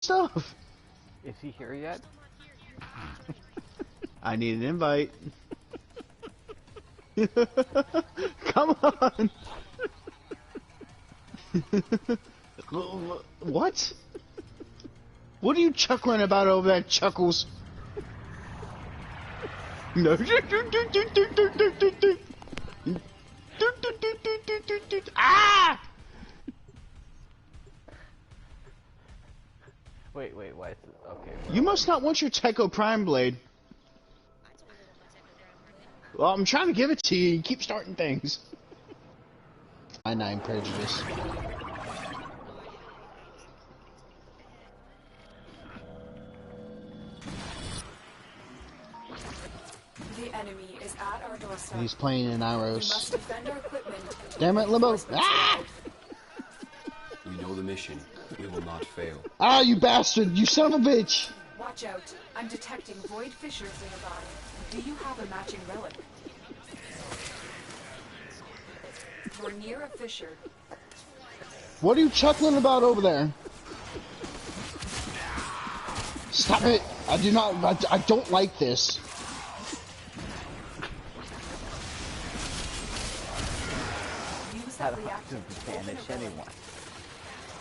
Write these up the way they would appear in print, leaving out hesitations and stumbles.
stuff. Is he here yet? I need an invite. Come on. What? What are you chuckling about over there, Chuckles? No. Ah! Wait, why is it? Okay. You must not want your Techo Prime Blade. Well, I'm trying to give it to you. You keep starting things. I-9 prejudice. The enemy is at our doorstep. He's playing in arrows. We must defend our equipment. Damn it, Limbo! Ah! We know the mission. We will not fail. Ah, you bastard! You son of a bitch! Watch out. I'm detecting void fissures nearby. Do you have a matching relic? We're near a fissure. What are you chuckling about over there? Stop it! I do not. I don't like this. Use that How reactant to to open banish a relic. anyone?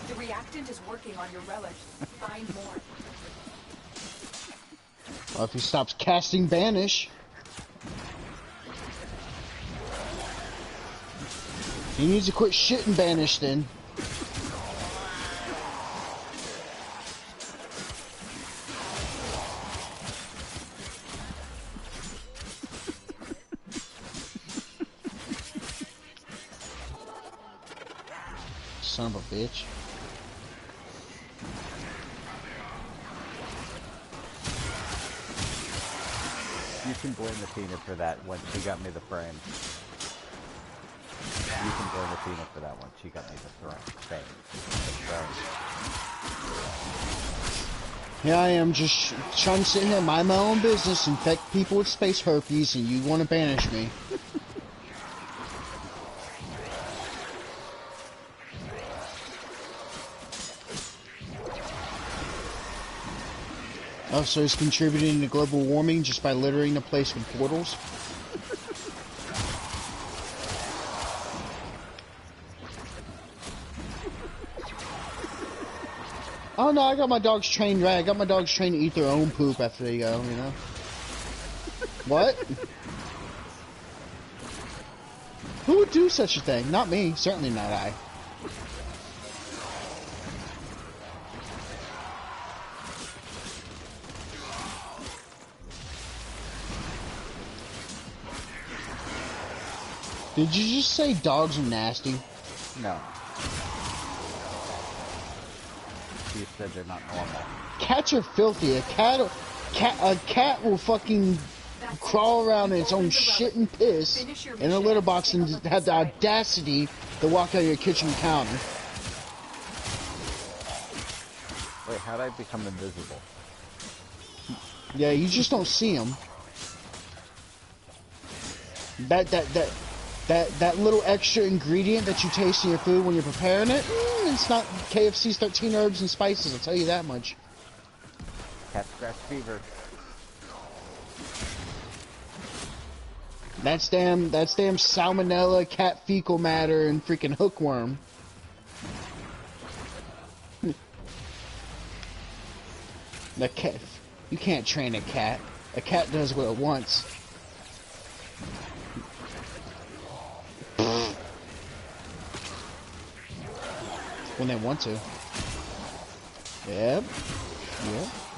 The reactant is working on your relic. Find more. Well, if he stops casting Banish. He needs to quit shitting Banish then. Son of a bitch. You can blame Athena for that when she got me the frame. You can blame Athena for that one. She got me the frame. Here I am just trying to sit here, mind my own business, infect people with space herpes, and you want to banish me. Oh, so he's contributing to global warming just by littering the place with portals? Oh no, I got my dogs trained right. I got my dogs trained to eat their own poop after they go, you know? What? Who would do such a thing? Not me. Certainly not I. Did you just say dogs are nasty? No. She said they're not normal. Cats are filthy. A cat will fucking crawl around in its own shit and piss in a litter box and have the audacity to walk out of your kitchen counter. Wait, how'd I become invisible? Yeah, you just don't see them. That little extra ingredient that you taste in your food when you're preparing it, it's not KFC's 13 herbs and spices, I'll tell you that much. Cat scratch fever. That's damn salmonella, cat fecal matter, and freaking hookworm. The cat, you can't train a cat. A cat does what it wants. When they want to. Yep. Yep.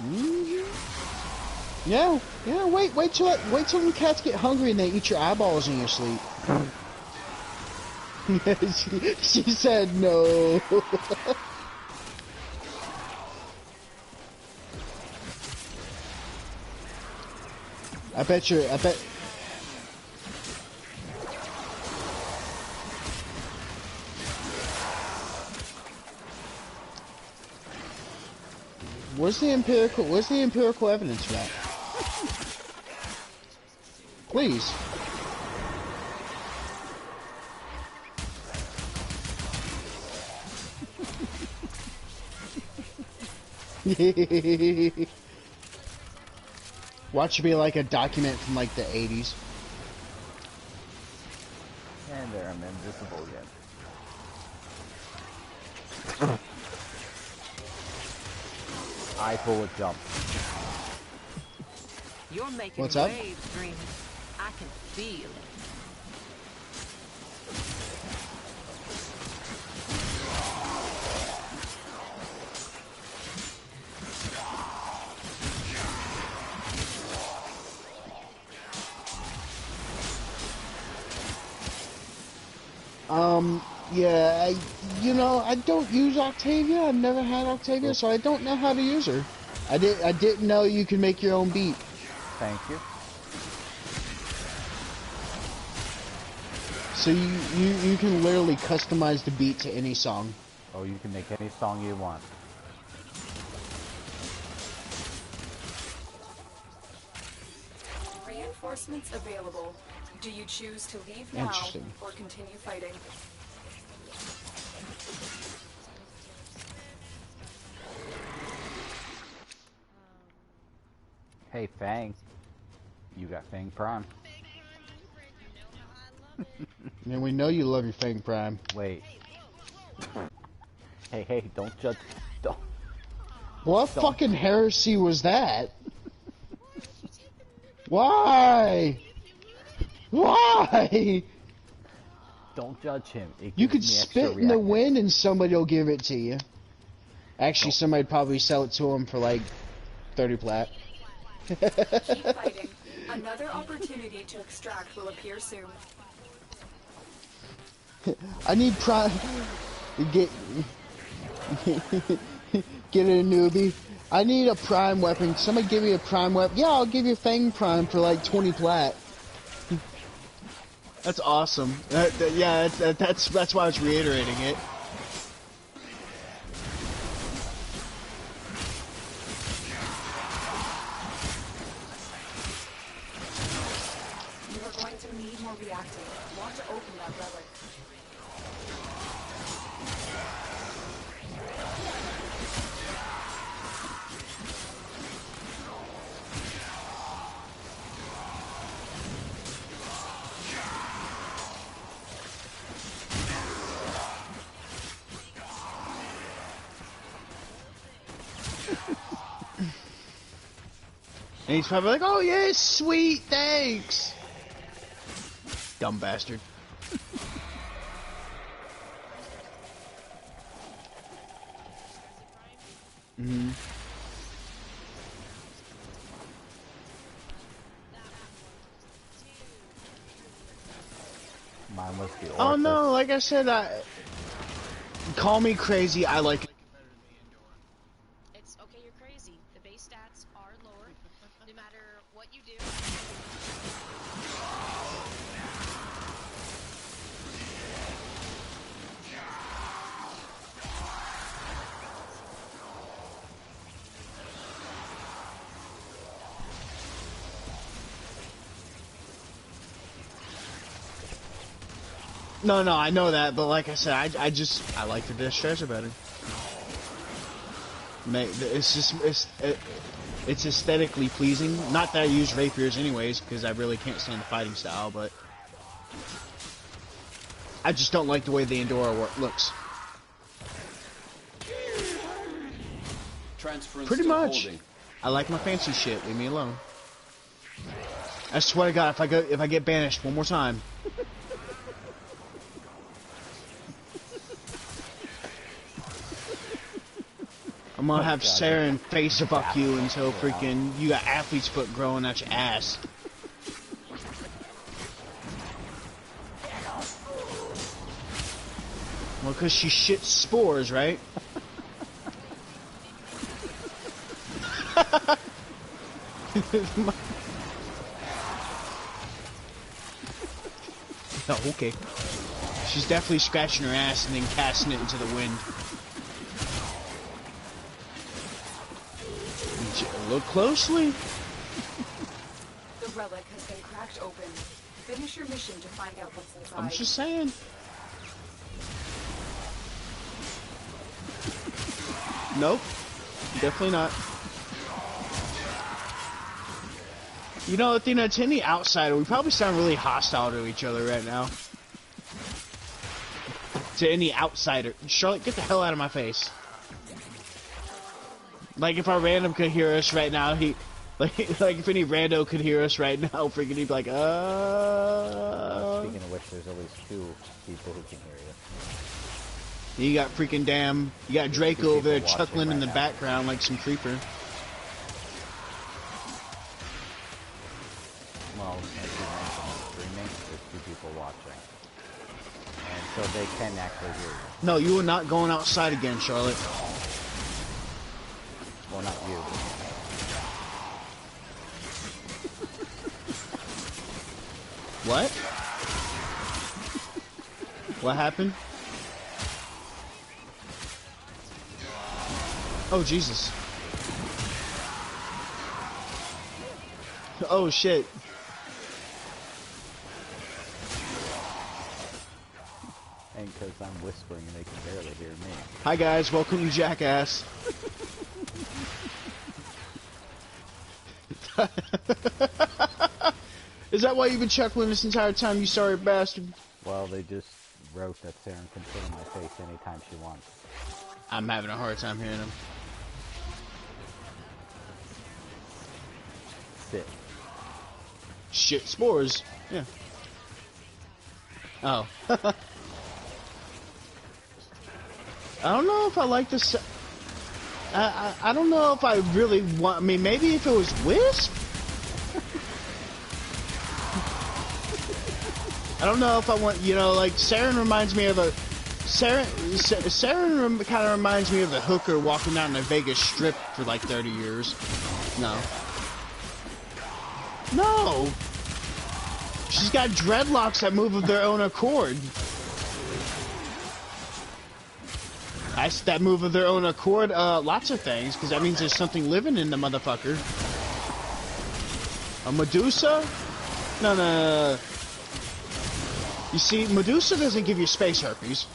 Mm-hmm. Yeah. Wait till the cats get hungry and they eat your eyeballs in your sleep. she said no. I bet. Where's the empirical evidence for that? Please. Watch it be like a document from like the 80s. And there, I'm invisible again. I pull a jump. You're making What's up? waves, Dream. I can feel it. Yeah, I don't use Octavia. I've never had Octavia, so I don't know how to use her. I didn't know you could make your own beat. Thank you. So you can literally customize the beat to any song. Oh, you can make any song you want. Reinforcements available. Do you choose to leave now Interesting. or continue fighting? Hey, Fang. You got Fang Prime. And we know you love your Fang Prime. Wait. Hey, don't judge. Don't. What fucking heresy was that? Why? Why? Don't judge him. It You gives could me extra spit in the reaction. wind and somebody will give it to you. Actually, somebody'd probably sell it to him for like 30 plat. Keep fighting. Another opportunity to extract will appear soon. I need prime. Get get a newbie. I need a prime weapon. Somebody give me a prime weapon. Yeah, I'll give you Fang Prime for like 20 plat. That's awesome. Yeah, that's why I was reiterating it. You are going to need more reactive. Want to open that relic. And he's probably like, oh yeah, sweet, thanks. Dumb bastard. Mm-hmm. Mine was the Oh Orpheus. no, like I said, call me crazy, I like it. It's okay, you're crazy. The base stats are lower, no matter what you do. No, I know that, but like I said, I like the Death Treasure better. It's aesthetically pleasing. Not that I use rapiers anyways, because I really can't stand the fighting style, but I just don't like the way the Endora looks. Transference Pretty still much. holding. I like my fancy shit. Leave me alone. I swear to God, if I get banished one more time. I'm gonna have Saren face fuck you until freaking you got athlete's foot growing out your ass. Well, cause she shits spores, right? Oh, okay. She's definitely scratching her ass and then casting it into the wind. Look closely. The relic has been cracked open. Finish your mission to find out what's inside. I'm just saying. Nope. Definitely not. You know, Athena, to any outsider, we probably sound really hostile to each other right now. To any outsider. Charlotte, get the hell out of my face. Like, if our random could hear us right now, like if any rando could hear us right now, freaking he'd be like, Speaking of which, there's at least 2 people who can hear you. You got freaking you got Draco over there chuckling right in the now. background like some creeper. Well, as you mentioned, streaming, there's 2 people watching. And so they can actually hear you. No, you are not going outside again, Charlotte. Well, not you. What? What happened? Oh, Jesus. Oh, shit. And because I'm whispering and they can barely hear me. Hi, guys. Welcome to Jackass. Is that why you've been chuckling this entire time, you sorry bastard? Well, they just wrote that Saren can put in my face anytime she wants. I'm having a hard time hearing them. Sit. Shit, spores. Yeah. Oh. I don't know if I like this. I don't know if I really want. I mean, maybe if it was Wisp. I don't know if I want. You know, like Saren reminds me of a. Saren kind of reminds me of the hooker walking down the Vegas Strip for like 30 years. No. No. She's got dreadlocks that move of their own accord. That move of their own accord, lots of things, because that means there's something living in the motherfucker. A Medusa? No. You see, Medusa doesn't give you space herpes.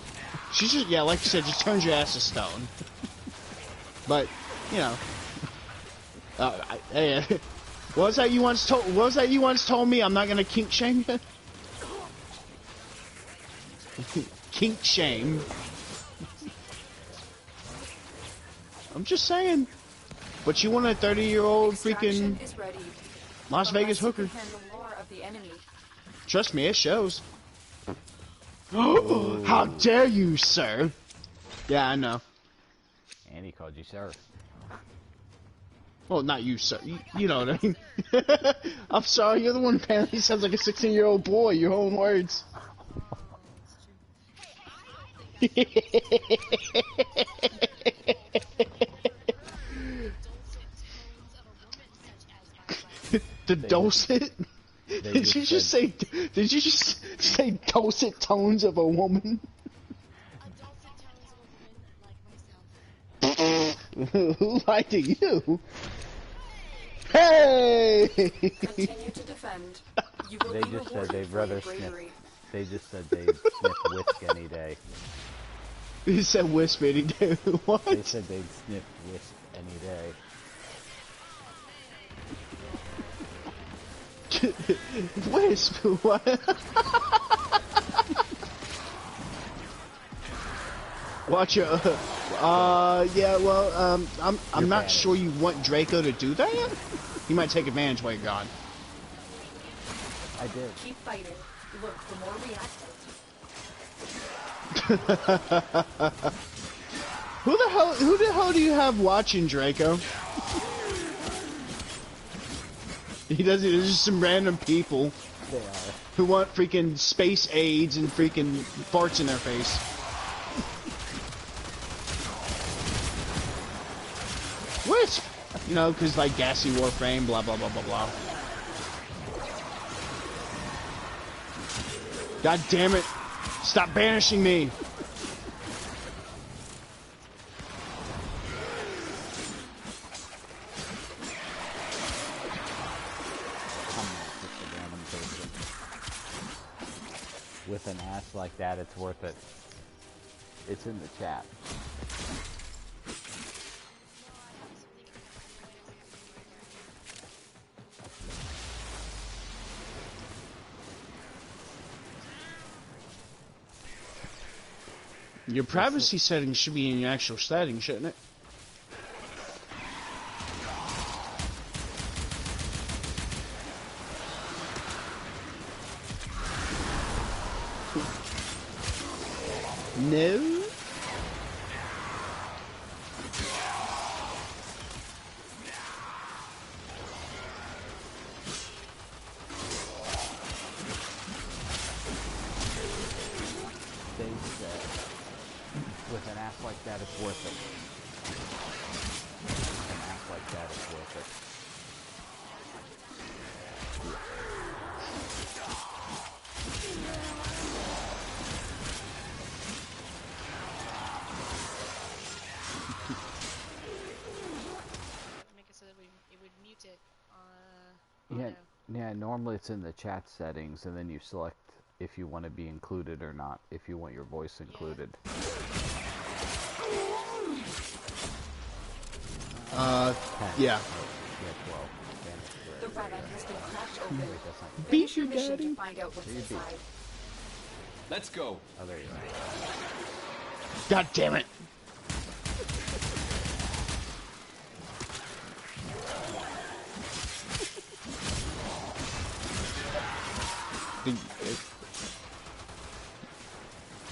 She just, yeah, like you said, just turns your ass to stone. But, you know. What was that you once told me? I'm not gonna kink shame you? Kink shame. I'm just saying. But you want a 30-year-old freaking Las Vegas hooker. Trust me, it shows. How dare you, sir? Yeah, I know. And he called you sir. Well, not you, sir. You know what I mean. I'm sorry, you're the one who apparently sounds like a 16-year-old boy. Your own words. The dulcet? Did you just say dulcet tones of a woman? Who lied to you? Hey! Continue to defend. You will They be just said rewarded they'd for rather your sniff. bravery. They just said they'd sniff whisk any day. You said wisp any day. What? They said they'd sniff whisk any day. Wisp? What? Watch your. Yeah. Well, I'm not sure you want Draco to do that. He might take advantage while you're gone. I did. Keep fighting. Look for more reactants. Who the hell do you have watching, Draco? He doesn't. There's just some random people They are. who want freaking space aids and freaking farts in their face. Wisp! You know, because like gassy Warframe, blah blah blah blah blah. God damn it! Stop banishing me! With an ass like that, it's worth it. It's in the chat. Your privacy settings should be in your actual settings, shouldn't it? No. They said, with an ass like that, it's worth it. With an ass like that, it's worth it. Make it so that it would mute it. Yeah, normally it's in the chat settings, and then you select if you want to be included or not, if you want your voice included. Yeah. Yeah, 12. The relic has been cracked open. Wait, that's not... Finish your mission to find out what's inside. Let's go. Oh, there you go. God damn it.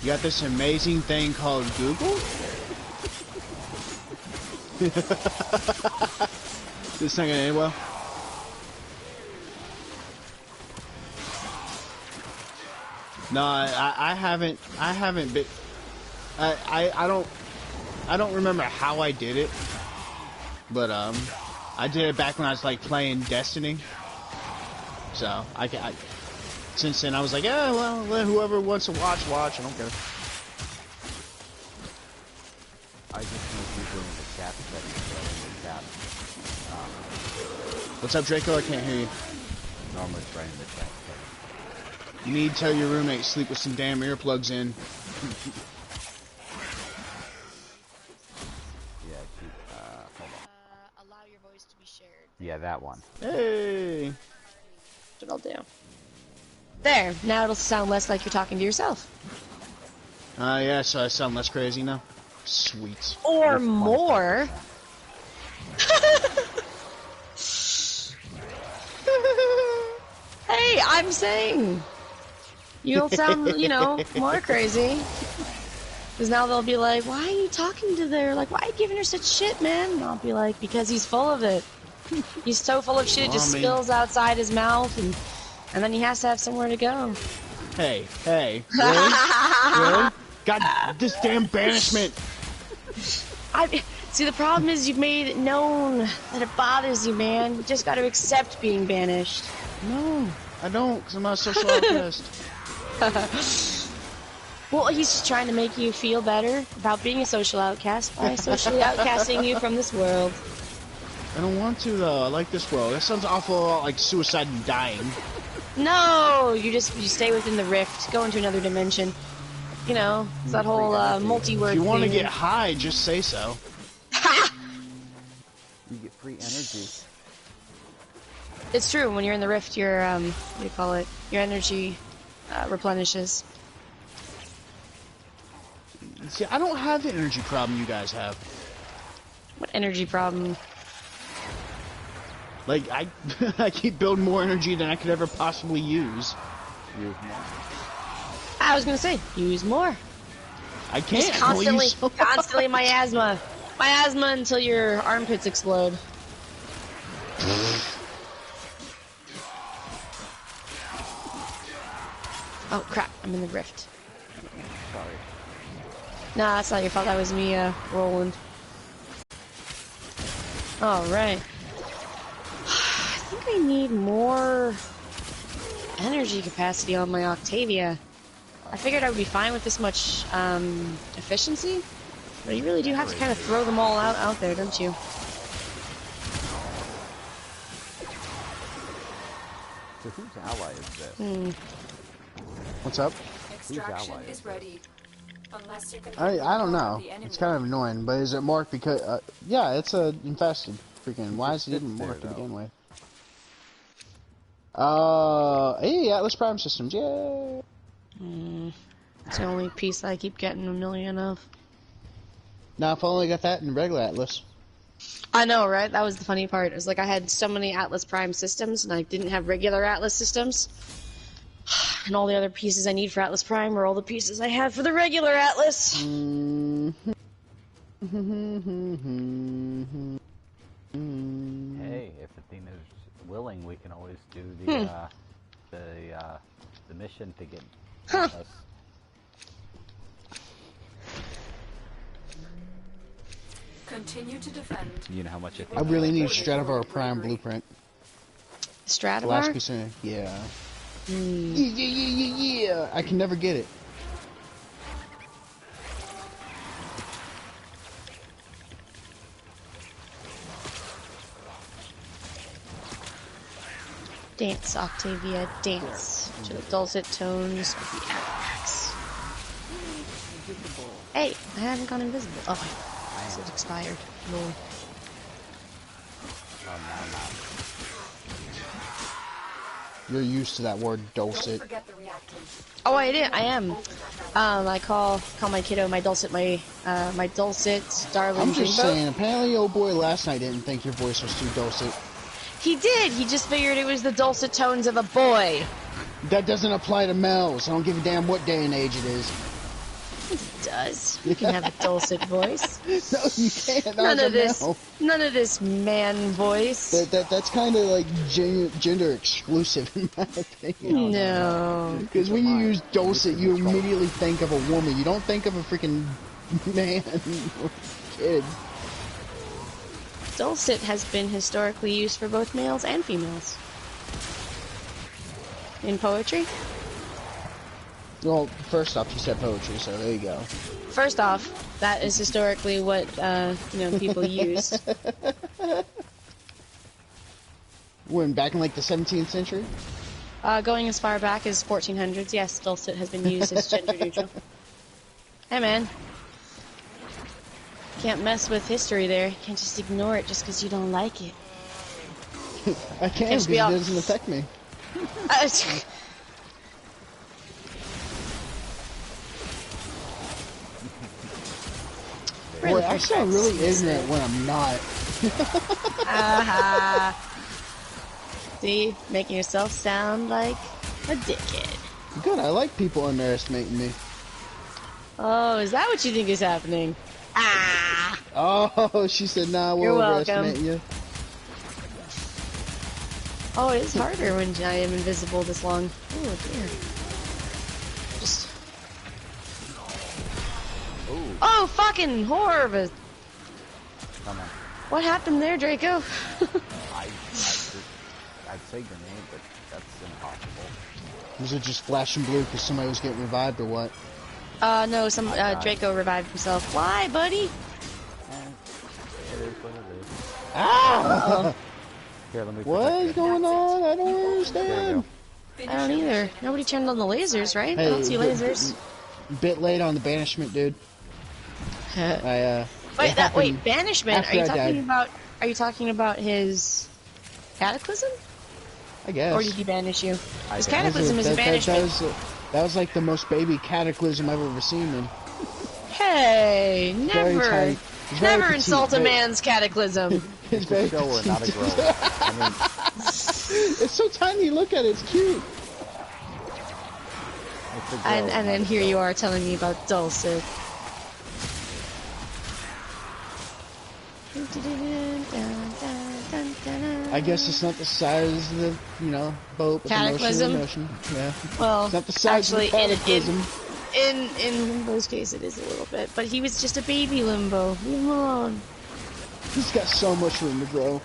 You got this amazing thing called Google? This not gonna end well. No, I haven't been. I don't remember how I did it, but I did it back when I was like playing Destiny. So since then I was like, yeah, well, whoever wants to watch, I don't care. I just know people in the chat settings, in the chat. What's up, Draco? I can't hear you. Normally it's right in the chat settings. You need to tell your roommate sleep with some damn earplugs in. Yeah, hold on. Allow your voice to be shared. Yeah, that one. Hey. That's what I'll do. There, now it'll sound less like you're talking to yourself. Yeah, so I sound less crazy now. Sweet. Or more. Hey, I'm saying. You'll sound, more crazy. Because now they'll be like, why are you talking to her? Like, why are you giving her such shit, man? And I'll be like, because he's full of it. He's so full of shit, it just spills outside his mouth, and then he has to have somewhere to go. Hey, really? Really? God, this damn banishment. See, the problem is you've made it known that it bothers you, man. You just got to accept being banished. No, I don't, because I'm not a social outcast. Well, he's just trying to make you feel better about being a social outcast by socially outcasting you from this world. I don't want to, though. I like this world. That sounds awful like suicide and dying. No, you stay within the rift, go into another dimension. It's that whole multi-word If you want to thing. get high, just say so. You get free energy. It's true, when you're in the rift, your, what do you call it? Your energy replenishes. See, I don't have the energy problem you guys have. What energy problem? Like, I keep building more energy than I could ever possibly use. Use more. I was gonna say, use more. I can't. Just constantly my asthma. My asthma until your armpits explode. Oh crap, I'm in the rift. Sorry. Nah, that's not your fault, that was me, rolling. Alright. I think I need more energy capacity on my Octavia. I figured I would be fine with this much, efficiency, but you really do have to kind of throw them all out there, don't you? So whose ally is this? What's up? Extraction is ready. Unless you can I don't know. It's kind of annoying, but is it marked because... yeah, it's infested. Freaking, why is it even marked to begin with? Hey, Atlas Prime Systems, yay! It's the only piece I keep getting a million of. Now, if I only got that in regular Atlas. I know, right? That was the funny part. It was like I had so many Atlas Prime systems, and I didn't have regular Atlas systems. And all the other pieces I need for Atlas Prime are all the pieces I have for the regular Atlas. Hey, if Athena's willing, we can always do the mission to get Atlas. Continue to defend. You know how much I really need Stradivar Prime blueprint. The last Stradivar? piece of yeah. Yeah. I can never get it. Dance, Octavia, dance to the dulcet tones of the axe. Hey, I haven't gone invisible. Oh, wait. It expired. Lol. You're used to that word dulcet. Oh, I am. I call my kiddo my dulcet, my dulcet, darling. I'm just Limbo. saying, apparently old boy last night didn't think your voice was too dulcet. He did. He just figured it was the dulcet tones of a boy. That doesn't apply to males. I don't give a damn what day and age it is. It does. You can have a dulcet voice. No, you can't. None of this man voice. That's kind of like gender exclusive in my opinion. No. Because when you use dulcet, you immediately think of a woman. You don't think of a freaking man or kid. Dulcet has been historically used for both males and females. In poetry? Well, first off, you said poetry, so there you go. First off, that is historically what, people used. When, back in like the 17th century? Going as far back as 1400s, yes, dulcet has been used as gender neutral. Hey, man. Can't mess with history there. You can't just ignore it just because you don't like it. I can't because it doesn't affect me. Boy, I sound really ignorant when I'm not. See? Making yourself sound like a dickhead. Good, I like people underestimating me. Oh, is that what you think is happening? Ah! Oh, she said, nah, we'll overestimate you. Oh, it is harder when I am invisible this long. Oh, dear. Just... Ooh. Oh, fucking horror! Come on. What happened there, Draco? I'd say grenade, but that's impossible. Was it just flashing blue because somebody was getting revived or what? No, Draco revived himself. Why, buddy? It is what it is. Ah! Here, let me What is going on? I don't understand. I don't either. Nobody turned on the lasers, right? Hey, I don't see lasers. Bit late on the banishment, dude. Wait, banishment? after Are you talking about his cataclysm? I guess. Or did he banish you? His cataclysm is a banishment. That was like the most baby cataclysm I've ever seen, man. Hey, never insult a very- man's cataclysm. It's very a shower, not a petite. grower. I mean, It's so tiny, look at it, it's cute. it's a grower, And not then a here you grower. are telling me about dulcet. I guess it's not the size of the, boat, but Cataclysm? the motion of the ocean. Yeah. Well, It's not the size actually, of the cataclysm. in Limbo's case, it is a little bit. But he was just a baby Limbo. Leave him alone. He's got so much room to grow.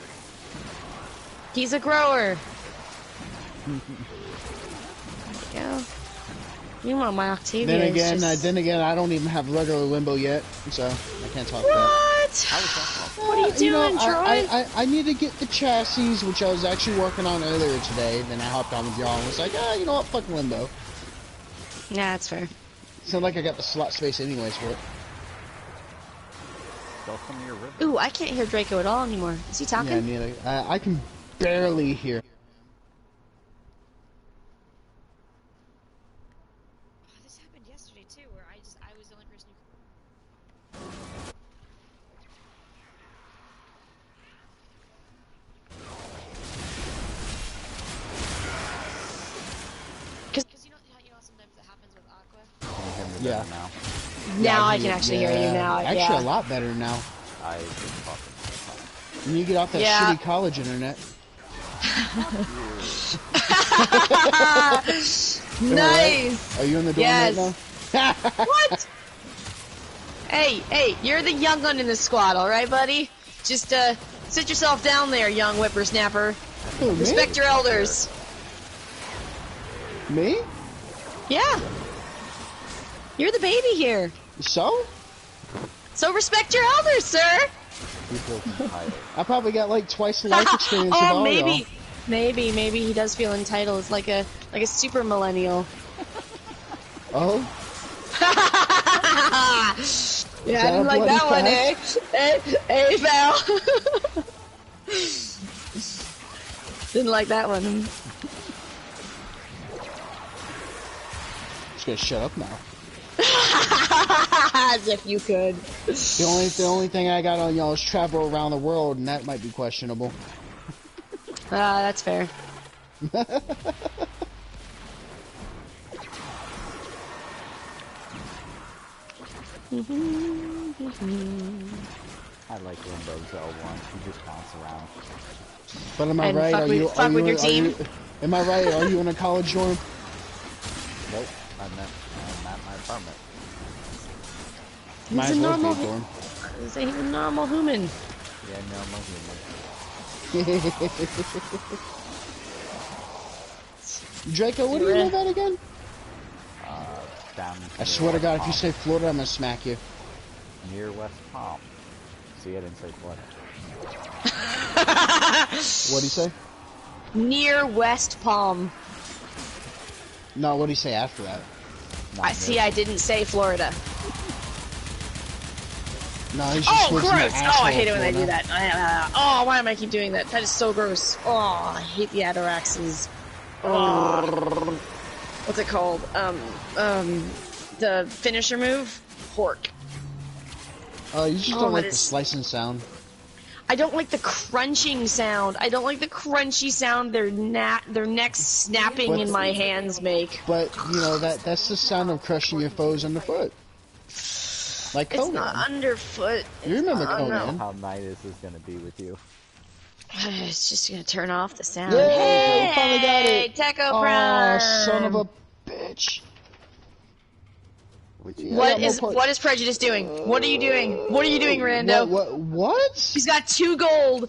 He's a grower. Yeah. You want my Octavia? Then is again, just... I don't even have regular Limbo yet, so I can't talk about What? What are you doing, Troy? I need to get the chassis, which I was actually working on earlier today. Then I hopped on with y'all and was like, you know what, fuck Limbo. Yeah, that's fair. It's not like I got the slot space anyways for it. Sell some of your river. Ooh, I can't hear Draco at all anymore. Is he talking? Yeah, neither. I can barely hear. Oh, this happened yesterday too. Yeah. better now? Now I can actually hear you now. Actually, Yeah. a lot better now. I've been talking. When you get off that Yeah. shitty college internet. Nice. Are you in the dorm Yes. right now? What? Hey, you're the young one in the squad, alright, buddy? Just, sit yourself down there, young whippersnapper. Who, me? Respect your elders. Me? Yeah. You're the baby here. So? So respect your elders, sir. People entitled. I probably got like twice the life experience of Oh, all maybe. y'all. Maybe he does feel entitled. It's like a super millennial. Oh? Yeah, I that didn't a like that one, bloody eh? Val. Didn't like that one. Just gonna shut up now. As if you could. The only thing I got on y'all is travel around the world, and that might be questionable. That's fair. I like Limbo's L1. You just bounce around. But am I And right? fuck with your team. Am I right? Are you in a college dorm? Nope. I'm at my apartment. Might He's as a well be normal. a dorm. He's a normal human. Yeah, normal human. Draco, what do you live at again? Down I near swear to West God, if you Palm. say Florida, I'm gonna smack you. Near West Palm. See, I didn't say Florida. What'd he say? Near West Palm. No, what'd he say after that? Not near- I didn't say Florida. No, he's just Oh, lives in the gross! Oh, asshole I hate it of when they do Florida. that. Oh, why am I keep doing that? That is so gross. Oh, I hate the Ataraxes. Oh. What's it called? The finisher move? Hork. You just Oh, don't that like the is- slicing sound. I don't like the crunching sound. I don't like the crunchy sound their necks snapping But- in my hands make. But, you know, that's the sound of crushing your foes underfoot. Like It's Conan. not underfoot. You remember It's not- Conan? no. How nice is this gonna be with you? It's just gonna turn off the sound. Yay, Hey, we finally got it. Techo Oh, Prime. son of a bitch. Which Yeah, What I got is more what is Prejudice doing? What are you doing? What are you doing, Rando? What? He's got 2 gold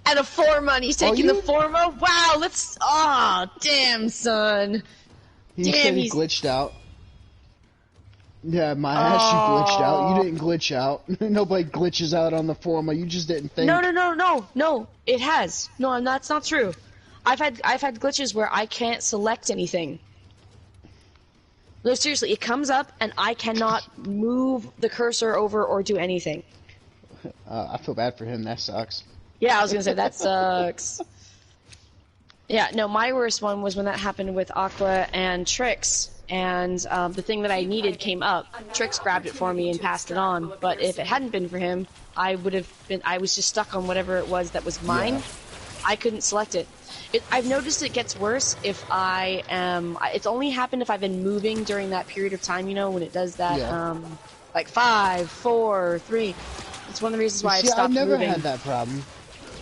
and a forma, and he's taking the you- forma. Wow, let's. Oh, damn, son. He Damn, said he he's- glitched out. Yeah, my ass, you glitched out. You didn't glitch out. Nobody glitches out on the forma. You just didn't think. No. It has. No, that's not true. I've had glitches where I can't select anything. No, seriously, it comes up and I cannot move the cursor over or do anything. I feel bad for him. That sucks. Yeah, I was gonna say that sucks. Yeah, no, my worst one was when that happened with Aqua and Trix, and the thing that I needed came up. Trix grabbed it for me and passed it on, but if it hadn't been for him, I was just stuck on whatever it was that was mine. Yeah. I couldn't select it. I've noticed it gets worse if I am. It's only happened if I've been moving during that period of time, you know, when it does that, Yeah. like 5, 4, 3. It's one of the reasons why I've See, I stopped never moving. had that problem.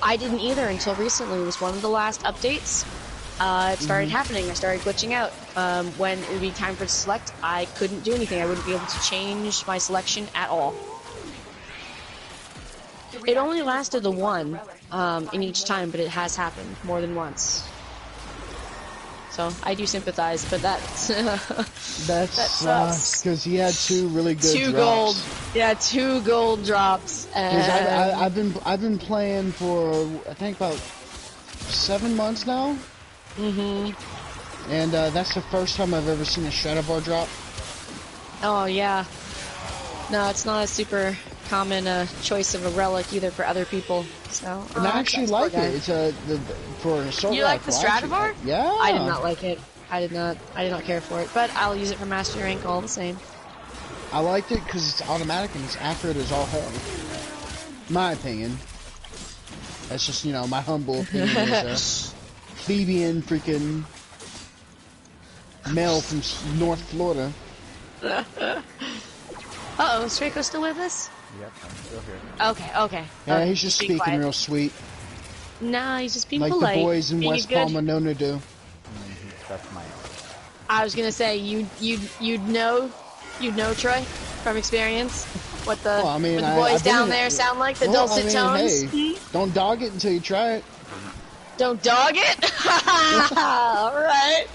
I didn't either until recently. It was one of the last updates. It started happening. I started glitching out. When it would be time for select, I couldn't do anything. I wouldn't be able to change my selection at all. It only lasted the one in each time, but it has happened more than once. So I do sympathize, but that That sucks. sucks because he had 2 really good 2 drops. gold. Yeah, 2 gold drops. 'Cause And I've been playing for I think about 7 months now. And that's the first time I've ever seen a Stradivar drop. oh yeah, no, it's not a super common choice of a relic either for other people. So And I actually like it. It's for an assault You like the rifle, I actually Stradivar? like- Yeah. I did not like it. I did not care for it, but I'll use it for master rank all the same. I liked it because it's automatic and it's accurate as all hell. My opinion. That's just, you know, my humble opinion as a plebeian freaking male from North Florida. Uh-oh, is Draco still with us? Yep, I'm still here. Okay. Yeah, he's just Be speaking quiet. real sweet. Nah, he's just being Like polite. the boys in being West good. Palmanona do. That's my... I was gonna say, you'd know, Troy, from experience, what the, Well, I mean, what the I've boys been down in- there sound like, the Well, dulcet I mean, tones. hey, don't dog it until you try it. Don't dog it? Alright.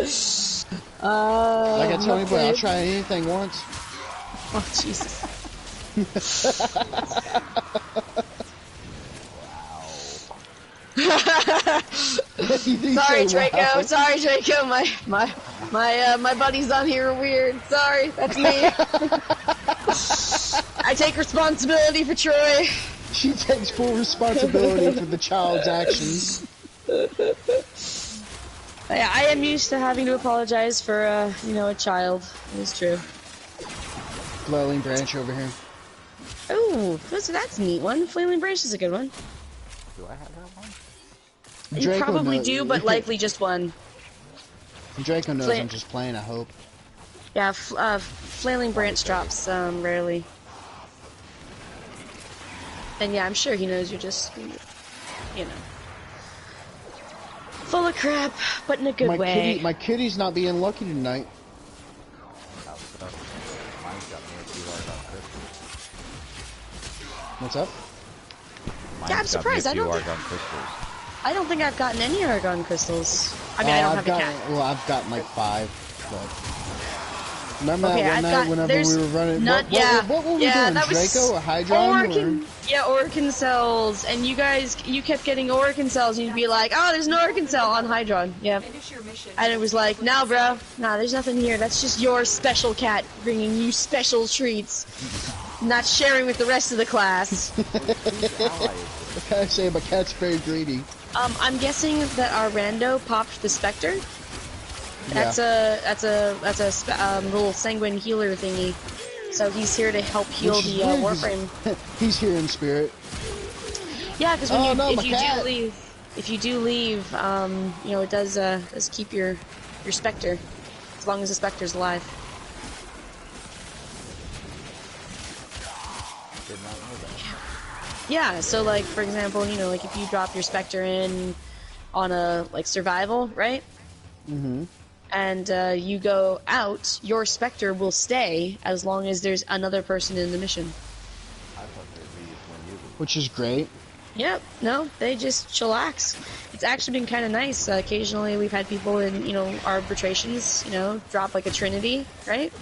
Like I tell anybody, I'll try anything once. Oh, Jesus. Sorry, Draco. Sorry, Draco. My buddies on here are weird. Sorry, that's me. I take responsibility for Troy. She takes full responsibility for the child's actions. Yeah, I am used to having to apologize for, a child. It's true. Flailing branch over here. Oh, that's a neat one. Flailing Branch is a good one. Do I have that one? You Draco probably knows. do, but likely just one. Draco knows I'm just playing, I hope. Yeah, Flailing Branch drops rarely. And yeah, I'm sure he knows you're just, full of crap, but in a good way. My kitty's not being lucky tonight. What's up? Yeah, I'm surprised. I don't think I've gotten any Argon crystals. I mean, I don't have a cat. Well, I've gotten like 5. But... Remember that one night whenever we were running? What were we doing? That was Draco or Hydron? Yeah, Oricon cells. And you kept getting Oricon cells, and you'd be like, oh, there's an Oricon cell on Hydron. Yeah. And it was like, no, bro. Nah, there's nothing here. That's just your special cat bringing you special treats. Not sharing with the rest of the class. What can I say? My cat's very greedy. I'm guessing that our rando popped the Spectre. That's a little sanguine healer thingy. So he's here to help heal the Warframe. He's here in spirit. Yeah, because if you do leave, it does keep your Spectre, as long as the Spectre's alive. Yeah, so like for example, like if you drop your Spectre in on a survival, right? Mm-hmm. And you go out, your Spectre will stay as long as there's another person in the mission. Which is great. Yep, no, they just chillax. It's actually been kind of nice. Occasionally we've had people in, arbitrations, drop like a Trinity, right?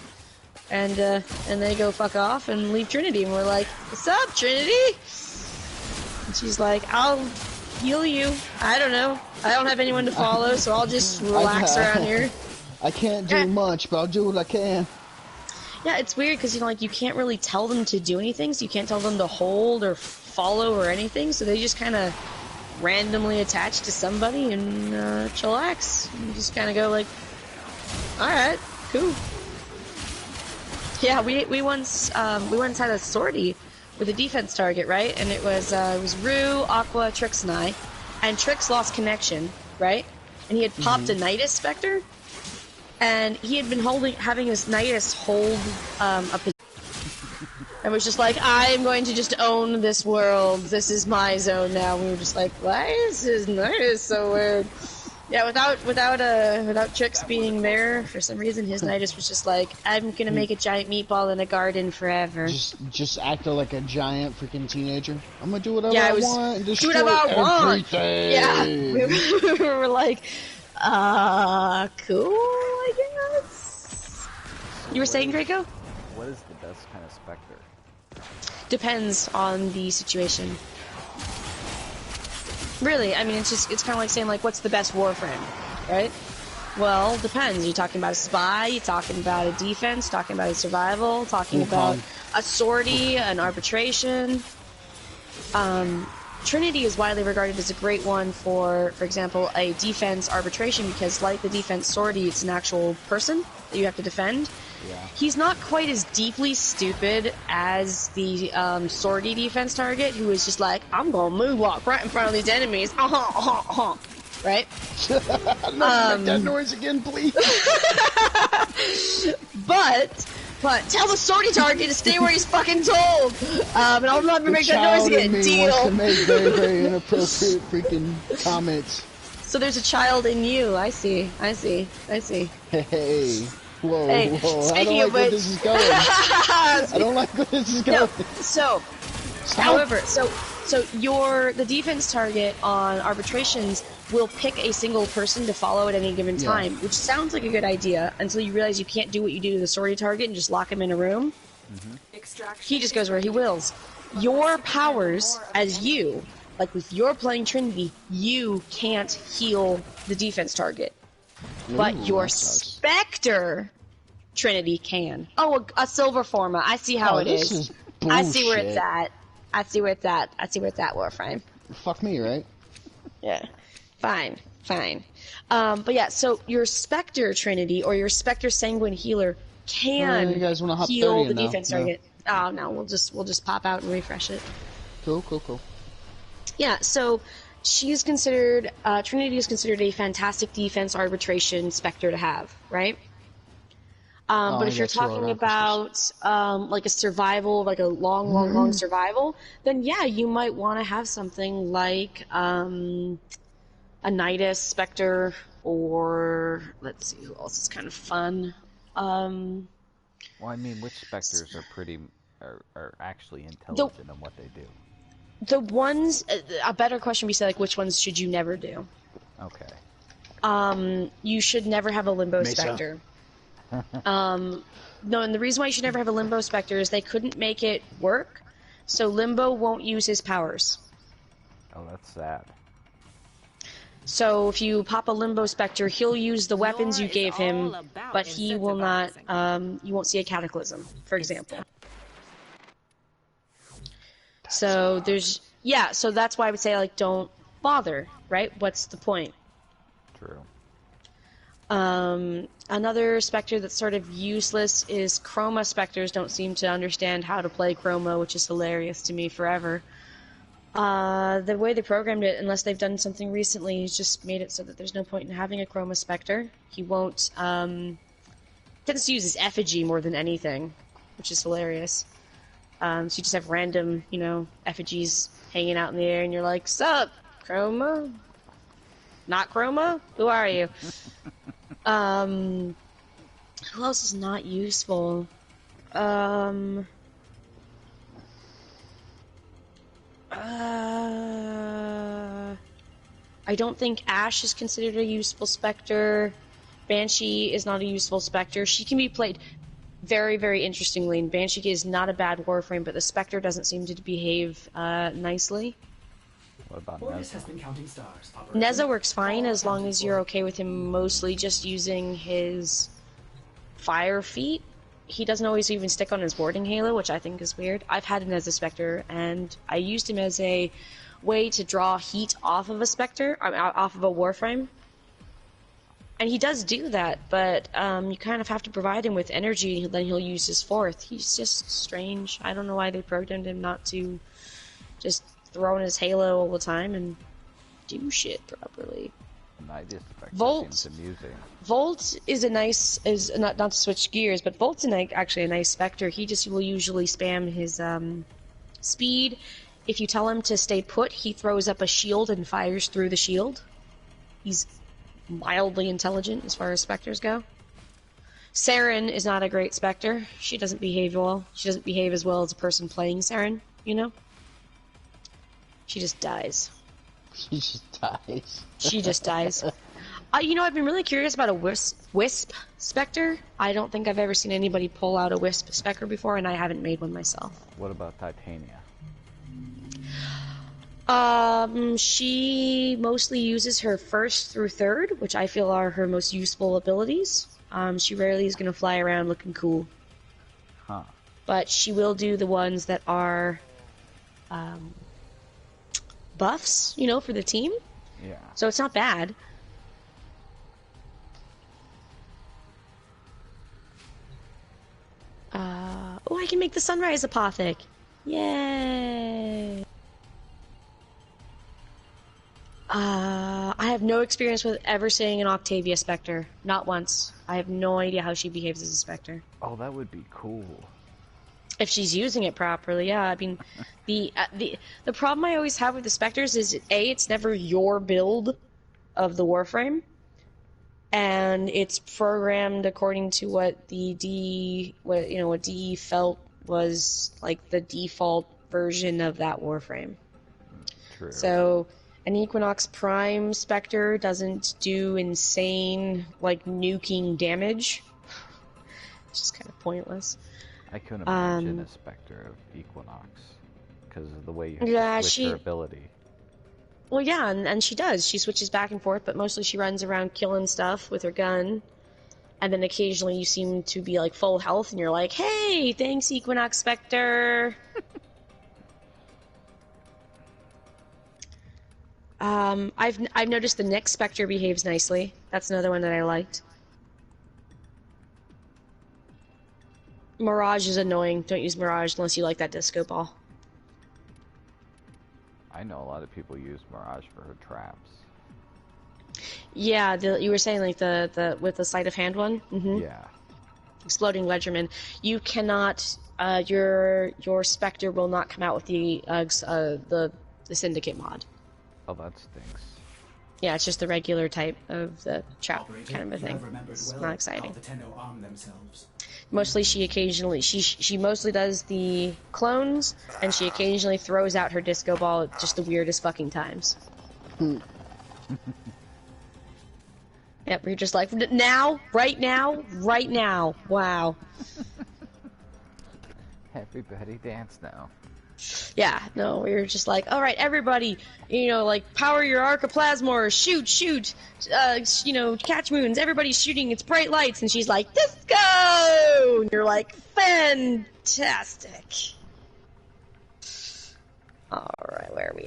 And they go fuck off and leave Trinity, and we're like, what's up, Trinity? And she's like, I'll heal you. I don't know. I don't have anyone to follow, so I'll just relax around here. I can't do much, but I'll do what I can. Yeah, it's weird because, you can't really tell them to do anything, so you can't tell them to hold or follow or anything, so they just kind of randomly attach to somebody and chillax. And you just kind of go like, alright, cool. Yeah, we once had a sortie with a defense target, right? And it was Rue, Aqua, Trix, and I. And Trix lost connection, right? And he had popped a Nidus Spectre, and he had been having his Nidus hold a position. And was just like, I am going to just own this world. This is my zone now. We were just like, why is his Nidus so weird? Yeah, without Trix being there, for some reason, his Nidus was just like, I'm gonna make a giant meatball in a garden forever. Just acted like a giant freaking teenager. I'm gonna do whatever I want and destroy do whatever I want. Yeah, we were like, cool, I guess. You were saying, Draco? What is the best kind of Spectre? Depends on the situation. Really, I mean, it's kind of like saying, what's the best Warframe, right? Well, depends. You're talking about a spy, you're talking about a defense, talking about a survival, talking about a sortie, an arbitration. Trinity is widely regarded as a great one for example, a defense arbitration, because like the defense sortie, it's an actual person that you have to defend. Yeah. He's not quite as deeply stupid as the sortie defense target, who is just like, I'm gonna moonwalk right in front of these enemies, right? Make that noise again, please. But But tell the sortie target to stay where he's fucking told. And I'll never make that noise again. The child in me wants to make very, very inappropriate freaking comments. So there's a child in you. I see. Hey. Whoa, Hey, whoa. I don't speaking like of where which- this is going. I don't like where this is going. No, so, however, so the defense target on arbitrations will pick a single person to follow at any given time, which sounds like a good idea until you realize you can't do what you do to the sortie target and just lock him in a room. He just goes where he wills. Your powers as you, like with your playing Trinity, you can't heal the defense target. But your Spectre Trinity can. Oh, a silver forma. I see how it this is. bullshit. I see where it's at. I see where it's at, Warframe. Fuck me, right? Yeah. Fine. But yeah, so your Spectre Trinity or your Spectre Sanguine Healer can you guys wanna hop heal 30 the now? defense No. target. Oh no, we'll just pop out and refresh it. Cool. Yeah, so she's considered, Trinity is considered a fantastic defense arbitration Spectre to have, right? But if you're talking about, like a survival, like a long survival, then yeah, you might want to have something like, a Nidus Spectre, or, let's see, who else is kind of fun. Well, I mean, which specters are actually intelligent in what they do? The ones, a better question would be say, like, which ones should you never do? Okay. You should never have a Limbo Mesa. Spectre. No, and the reason why you should never have a Limbo Spectre is they couldn't make it work, so Limbo won't use his powers. Oh, that's sad. So if you pop a Limbo Spectre, he'll use the weapons you gave him, but he will not, you won't see a Cataclysm, for example. So there's, yeah, so that's why I would say, like, don't bother, right? What's the point? True. Another Spectre that's sort of useless is Chroma Spectres don't seem to understand how to play Chroma, which is hilarious to me forever. The way they programmed it, unless they've done something recently, is just made it so that there's no point in having a Chroma Spectre. He won't, tends to use his effigy more than anything, which is hilarious. So you just have random, effigies hanging out in the air, and you're like, "Sup, Chroma? Not Chroma? Who are you?" Who else is not useful? I don't think Ashe is considered a useful Spectre. Banshee is not a useful Spectre. She can be played very, very interestingly, and Banshee is not a bad Warframe, but the Spectre doesn't seem to behave nicely. What about Boris Neza? has been counting stars. Neza works fine as long as you're okay with him mostly just using his fire feet. He doesn't always even stick on his warding halo, which I think is weird. I've had him as a Spectre, and I used him as a way to draw heat off of a Spectre, off of a Warframe. And he does do that, but you kind of have to provide him with energy, and then he'll use his fourth. He's just strange. I don't know why they programmed him not to just throw in his halo all the time and do shit properly. Nidus Spectre Volt. seems amusing. Volt is a nice, not to switch gears, but Volt's actually a nice Spectre. He just will usually spam his speed. If you tell him to stay put, he throws up a shield and fires through the shield. He's mildly intelligent as far as Spectres go. Saren is not a great Spectre. She doesn't behave well. She doesn't behave as well as a person playing Saren, She just dies. She just dies. She just dies. I've been really curious about a Wisp Spectre. I don't think I've ever seen anybody pull out a Wisp Spectre before, and I haven't made one myself. What about Titania? She mostly uses her first through third, which I feel are her most useful abilities. She rarely is going to fly around looking cool. Huh. But she will do the ones that are buffs, for the team. Yeah. So it's not bad. Oh, I can make the Sunrise Apothec. Yay! I have no experience with ever seeing an Octavia Spectre. Not once. I have no idea how she behaves as a Spectre. Oh, that would be cool. If she's using it properly, yeah. I mean, the problem I always have with the Spectres is A, it's never your build of the Warframe, and it's programmed according to what what DE felt was like the default version of that Warframe. True. So an Equinox Prime Spectre doesn't do insane like nuking damage. It's just kind of pointless. I couldn't imagine a Spectre of Equinox because of the way you switch her ability. Well, yeah, and she does. She switches back and forth, but mostly she runs around killing stuff with her gun. And then occasionally you seem to be like full health, and you're like, "Hey, thanks, Equinox Spectre." I've noticed the Nyx Spectre behaves nicely. That's another one that I liked. Mirage is annoying. Don't use Mirage unless you like that disco ball. I know a lot of people use Mirage for her traps. Yeah, you were saying like the with the sleight of hand one. Mm-hmm. Yeah. Exploding Ledgerman. You cannot. Your Spectre will not come out with the Syndicate mod. Oh, that stinks. Yeah, it's just the regular type of the trap kind of a thing. It's not exciting. Mostly she mostly does the clones, and she occasionally throws out her disco ball at just the weirdest fucking times. Yep, we're just like, now, right now, right now. Wow. Everybody dance now. Yeah, no, we were just like, all right, everybody, like, power your Arcoplasmor, shoot, catch moons, everybody's shooting, it's bright lights, and she's like, disco! And you're like, fantastic. All right, where are we at?